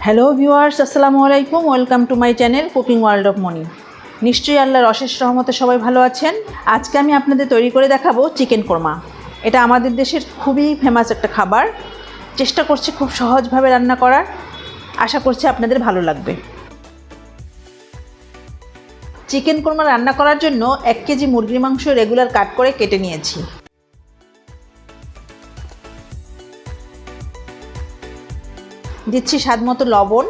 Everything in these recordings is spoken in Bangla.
হ্যালো ভিউয়ার্স, আসসালামু আলাইকুম। Welcome to my channel cooking world of money. নিশ্চয়ই আল্লাহর অশেষ রহমতে সবাই ভালো আছেন। আজকে আমি আপনাদের তৈরি করে দেখাবো চিকেন কোরমা। এটা আমাদের দেশের খুবই ফেমাস একটা খাবার। চেষ্টা করছি খুব সহজভাবে রান্না করার, আশা করছি আপনাদের ভালো লাগবে। চিকেন কোরমা রান্না করার জন্য 1 কেজি মুরগির মাংস রেগুলার কাট করে কেটে নিয়েছি। দিচ্ছি স্বাদ মতো লবণ,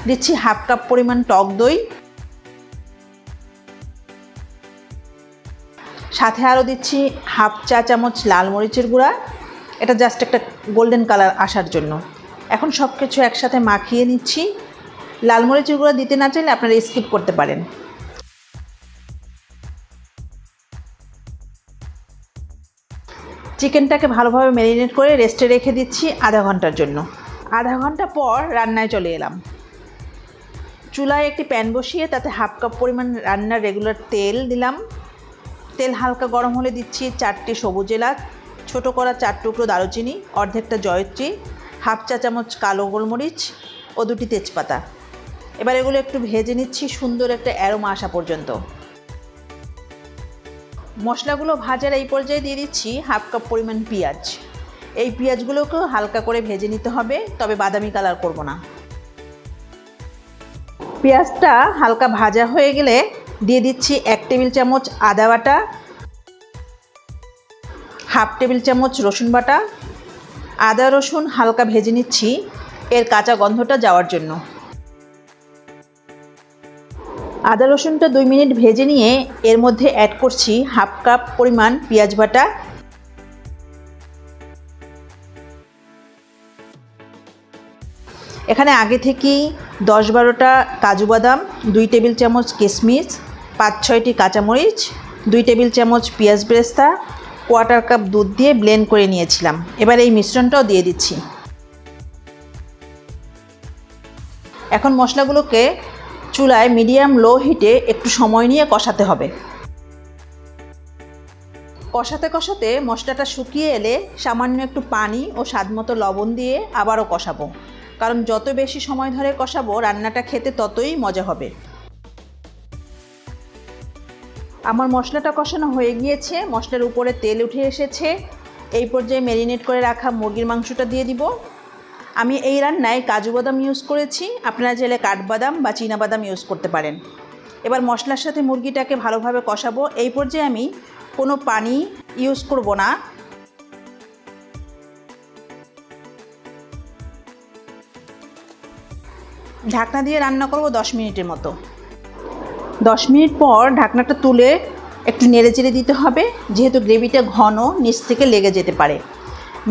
দিচ্ছি হাফ কাপ পরিমাণ টক দই, সাথে আরও দিচ্ছি হাফ চা চামচ লাল মরিচের গুঁড়া। এটা জাস্ট একটা গোল্ডেন কালার আসার জন্য। এখন সব কিছু একসাথে মাখিয়ে নিচ্ছি। লাল মরিচের গুঁড়া দিতে না চাইলে আপনারা স্কিপ করতে পারেন। চিকেনটাকে ভালোভাবে ম্যারিনেট করে রেস্টে রেখে দিচ্ছি আধা ঘন্টার জন্য। আধা ঘন্টা পর রান্নায় চলে এলাম। চুলায় একটি প্যান বসিয়ে তাতে হাফ কাপ পরিমাণ রান্নার রেগুলার তেল দিলাম। তেল হালকা গরম হলে দিচ্ছি 4টি সবুজ এলাচ, ছোটো করা 4 টুকরো দারুচিনি, অর্ধেকটা জয়ত্রী, হাফ চা চামচ কালো গোলমরিচ ও 2টি তেজপাতা। এবার এগুলো একটু ভেজে নিচ্ছি সুন্দর একটা অ্যারোমা আসা পর্যন্ত। মশলাগুলো ভাজার এই পর্যায়ে দিয়ে দিচ্ছি হাফ কাপ পরিমাণ পেঁয়াজ। এই পেঁয়াজগুলোকেও হালকা করে ভেজে নিতে হবে, তবে বাদামি কালার করব না। পেঁয়াজটা হালকা ভাজা হয়ে গেলে দিয়ে দিচ্ছি 1 টেবিল চামচ আদা বাটা, হাফ টেবিল চামচ রসুন বাটা। আদা রসুন হালকা ভেজে নিচ্ছি এর কাঁচা গন্ধটা যাওয়ার জন্য। আদা রসুনটা 2 মিনিট ভেজে নিয়ে এর মধ্যে অ্যাড করছি হাফ কাপ পরিমাণ পেঁয়াজ বাটা, এখানে আগে থেকেই 10-12টা কাজু বাদাম, 2 টেবিল চামচ কিশমিশ, 5-6টি কাঁচামরিচ, 2 টেবিল চামচ পেঁয়াজ বেরেস্তা, 1/4 কাপ দুধ দিয়ে ব্লেন্ড করে নিয়েছিলাম। এবার এই মিশ্রণটাও দিয়ে দিচ্ছি। এখন মশলাগুলোকে চুলায় মিডিয়াম লো হিটে একটু সময় নিয়ে কষাতে হবে। কষাতে কষাতে মশলাটা শুকিয়ে এলে সামান্য একটু পানি ও স্বাদমতো লবণ দিয়ে আবারও কষাবো, কারণ যত বেশি সময় ধরে কষাবো রান্নাটা খেতে ততই মজা হবে। আমার মশলাটা কষানো হয়ে গিয়েছে, মশলার উপরে তেল উঠে এসেছে। এই পর্যায়ে ম্যারিনেট করে রাখা মুরগির মাংসটা দিয়ে দিব। আমি এই রান্নায় কাজু বাদাম ইউজ করেছি, আপনারা চাইলে কাঠবাদাম বা চীনাবাদাম ইউজ করতে পারেন। এবার মশলার সাথে মুরগিটাকে ভালোভাবে কষাবো। এই পর্যায়ে আমি কোনো পানি ইউজ করব না। ঢাকনা দিয়ে রান্না করব 10 মিনিটের মতো। 10 মিনিট পর ঢাকনাটা তুলে একটু নেড়ে চেড়ে দিতে হবে, যেহেতু গ্রেভিটা ঘন, নিচ থেকে লেগে যেতে পারে।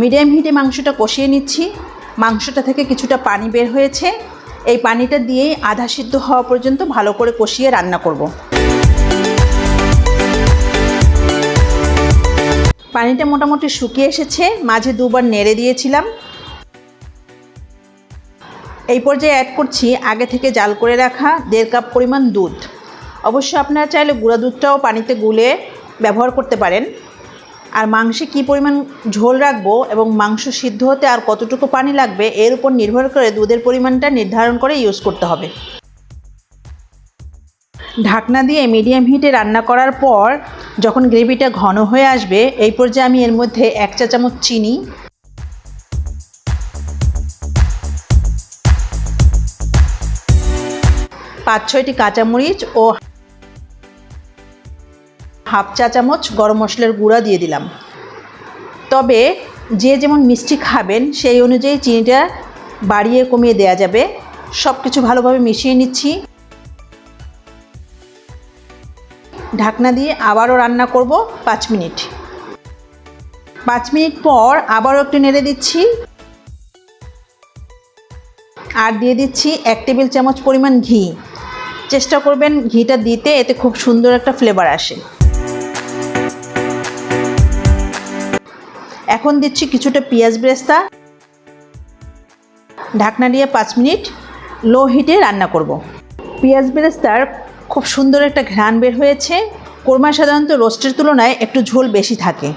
মিডিয়াম হিটে মাংসটা কষিয়ে নিচ্ছি। মাংসটা থেকে কিছুটা পানি বের হয়েছে, এই পানিটা দিয়েই আধা সিদ্ধ হওয়া পর্যন্ত ভালো করে কষিয়ে রান্না করব। পানিটা মোটামুটি শুকিয়ে এসেছে, মাঝে 2বার নেড়ে দিয়েছিলাম। এই পর্যায়ে অ্যাড করছি আগে থেকে জাল করে রাখা 1.5 কাপ পরিমাণ দুধ। অবশ্য আপনারা চাইলে গুঁড়া দুধটাও পানিতে গুলে ব্যবহার করতে পারেন। আর মাংসে কী পরিমাণ ঝোল রাখবো এবং মাংস সিদ্ধ হতে আর কতটুকু পানি লাগবে এর উপর নির্ভর করে দুধের পরিমাণটা নির্ধারণ করে ইউজ করতে হবে। ঢাকনা দিয়ে মিডিয়াম হিটে রান্না করার পর যখন গ্রেভিটা ঘন হয়ে আসবে, এই পর্যায়ে আমি এর মধ্যে 1 চা চামচ চিনি, 5-6টি কাঁচামরিচ ও হাফ চা চামচ গরম মশলার গুঁড়া দিয়ে দিলাম। তবে যে যেমন মিষ্টি খাবেন সেই অনুযায়ী চিনিটা বাড়িয়ে কমিয়ে দেওয়া যাবে। সব কিছু ভালোভাবে মিশিয়ে নিচ্ছি। ঢাকনা দিয়ে আবারও রান্না করব 5 মিনিট। 5 মিনিট পর আবারও একটু নেড়ে দিচ্ছি আর দিয়ে দিচ্ছি 1 টেবিল চামচ পরিমাণ ঘি। চেষ্টা করবেন ঘিটা দিতে, এতে খুব সুন্দর একটা ফ্লেভার আসে। এখন দিচ্ছি কিছুটা পেঁয়াজ বেরেস্তা। ঢাকনা দিয়ে 5 মিনিট লো হিটে রান্না করব। পেঁয়াজ বেরেস্তার খুব সুন্দর একটা ঘ্রাণ বের হয়েছে। কোরমা সাধারণত রোস্টের তুলনায় একটু ঝোল বেশি থাকে,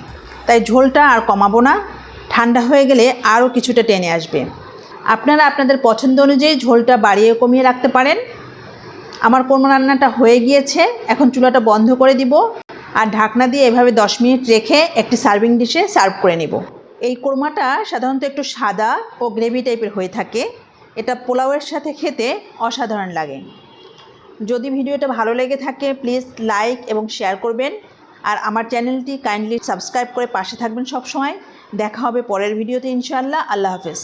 তাই ঝোলটা আর কমাবো না। ঠান্ডা হয়ে গেলে আরও কিছুটা টেনে আসবে। আপনারা আপনাদের পছন্দ অনুযায়ী ঝোলটা বাড়িয়ে কমিয়ে রাখতে পারেন। আমার কোরমা রান্নাটা হয়ে গিয়েছে, এখন চুলাটা বন্ধ করে দিব আর ঢাকনা দিয়ে এভাবে 10 মিনিট রেখে একটি সার্ভিং ডিশে সার্ভ করে নেব। এই কোরমাটা সাধারণত একটু সাদা ও গ্রেভি টাইপের হয়ে থাকে। এটা পোলাওয়ের সাথে খেতে অসাধারণ লাগে। যদি ভিডিওটা ভালো লেগে থাকে প্লিজ লাইক এবং শেয়ার করবেন, আর আমার চ্যানেলটি কাইন্ডলি সাবস্ক্রাইব করে পাশে থাকবেন সব সময়। দেখা হবে পরের ভিডিওতে ইনশাআল্লাহ। আল্লাহ হাফেজ।